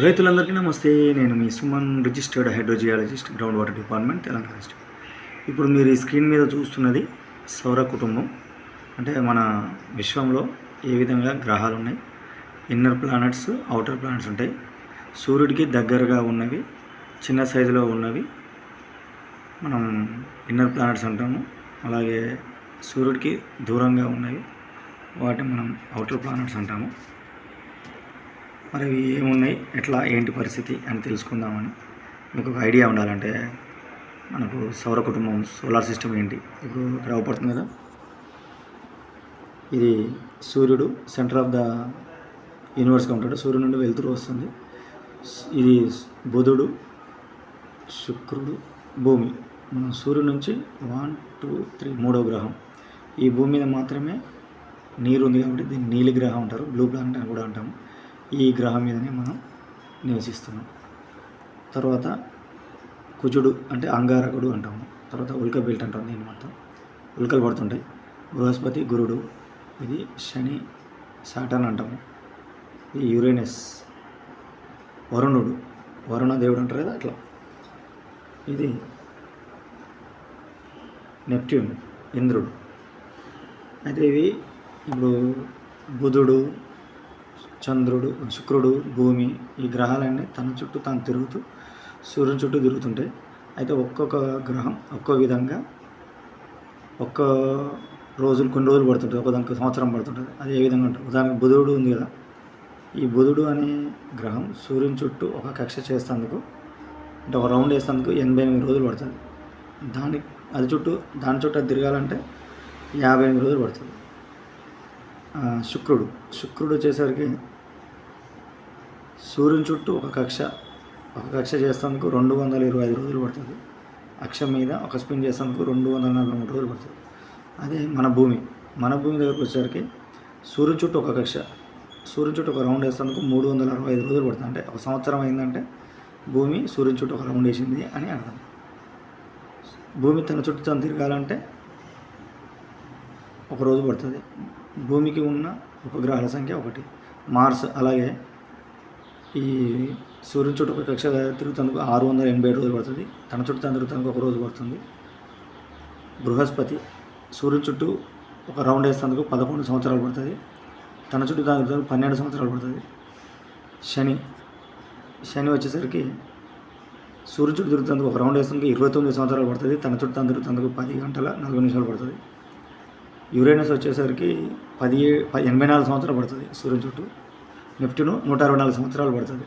రైతులందరికీ నమస్తే. నేను మీ Suman, registered hydrogeologist, ground water department, Telangana రాష్ట్రం. ఇప్పుడు మీరు ఈ స్క్రీన్ మీద చూస్తున్నది సౌర కుటుంబం. అంటే మన విశ్వంలో ఏ విధంగా గ్రహాలు ఉన్నాయి, ఇన్నర్ ప్లానెట్స్, అవుటర్ ప్లానెట్స్ ఉంటాయి. సూర్యుడికి దగ్గరగా ఉన్నవి, చిన్న సైజులో ఉన్నవి మనం ఇన్నర్ ప్లానెట్స్ అంటాము. అలాగే సూర్యుడికి దూరంగా ఉన్నవి వాటిని మనం అవుటర్ ప్లానెట్స్ అంటాము. మరి అవి ఏమున్నాయి, ఎట్లా, ఏంటి పరిస్థితి అని తెలుసుకుందామని. మీకు ఒక ఐడియా ఉండాలంటే మనకు సౌర కుటుంబం, సోలార్ సిస్టమ్ ఏంటి. ఇప్పుడు ఇక్కడ అవపడుతుంది కదా, ఇది సూర్యుడు సెంటర్ ఆఫ్ ద యూనివర్స్గా ఉంటాడు. సూర్యుడు నుండి వెలుతురు వస్తుంది. ఇది బుధుడు, శుక్రుడు, భూమి. మనం సూర్యుడు నుంచి 1, 2, 3 మూడో గ్రహం. ఈ భూమి మీద మాత్రమే నీరు ఉంది కాబట్టి దీన్ని నీలి గ్రహం అంటారు, బ్లూ ప్లానెట్ అని కూడా అంటాము. ఈ గ్రహం మీదనే మనం నివసిస్తున్నాం. తర్వాత కుజుడు అంటే అంగారకుడు అంటాము. తర్వాత ఉల్క బెల్ట్ అంటాం. దీన్ని మొత్తం ఉల్కలు పడుతుంటాయి. బృహస్పతి, గురుడు, ఇది శని, సాటర్న్ అంటాము. ఇది యురేనస్, వరుణుడు, వరుణ దేవుడు అంటారు కదా, అట్లా. ఇది నెప్ట్యూన్, ఇంద్రుడు. అయితే ఇవి ఇప్పుడు బుధుడు, చంద్రుడు, శుక్రుడు, భూమి, ఈ గ్రహాలన్నీ తన చుట్టూ తాను తిరుగుతూ సూర్యుని చుట్టూ తిరుగుతుంటాయి. అయితే ఒక్కొక్క గ్రహం ఒక్కో విధంగా ఒక్క కొన్ని రోజులు పడుతుంటుంది, దానికి సంవత్సరం పడుతుంటుంది. అది ఏ విధంగా ఉంటుంది. ఉదాహరణకు బుధుడు ఉంది కదా, ఈ బుధుడు అనే గ్రహం సూర్యుని చుట్టూ ఒక కక్ష చేసేందుకు, అంటే ఒక రౌండ్ వేసేందుకు 88 రోజులు పడుతుంది. దాని చుట్టూ అది తిరగాలంటే 58 రోజులు పడుతుంది. శుక్రుడు వచ్చేసరికి సూర్యుని చుట్టూ ఒక కక్ష చేసేందుకు 225 రోజులు పడుతుంది. అక్షం మీద ఒక స్పిన్ చేసేందుకు 243 రోజులు పడుతుంది. అదే మన భూమి దగ్గరకు వచ్చేసరికి సూర్యుని చుట్టూ ఒక రౌండ్ వేసేందుకు 365 రోజులు పడుతుంది. అంటే ఒక సంవత్సరం అయిందంటే భూమి సూర్యుని చుట్టూ ఒక రౌండ్ వేసింది అని అర్థం. భూమి తన చుట్టూ తను తిరగాలంటే ఒక రోజు పడుతుంది. భూమికి ఉన్న ఉపగ్రహాల సంఖ్య 1. మార్స్ అలాగే ఈ సూర్యుని చుట్టూ ఒక కక్ష తిరుగుతందుకు 687 రోజులు పడుతుంది. తన చుట్టూ తను తిరుగుతందుకు ఒక రోజు పడుతుంది. బృహస్పతి సూర్యుని చుట్టూ ఒక రౌండ్ వేసేందుకు 11 సంవత్సరాలు పడుతుంది. తన చుట్టూ తను తిరుగుతందుకు 12 సంవత్సరాలు పడుతుంది. శని వచ్చేసరికి సూర్యుని చుట్టూ తిరుగుతందుకు ఒక రౌండ్ వేసేందుకు 29 సంవత్సరాలు పడుతుంది. తన చుట్టూ తను తిరుగుతందుకు 10 గంటల 40 నిమిషాలు పడుతుంది. యురేనస్ వచ్చేసరికి 84 సంవత్సరాలు పడుతుంది సూర్యుని చుట్టూ. నెప్ట్యూన్ 164 సంవత్సరాలు పడుతుంది.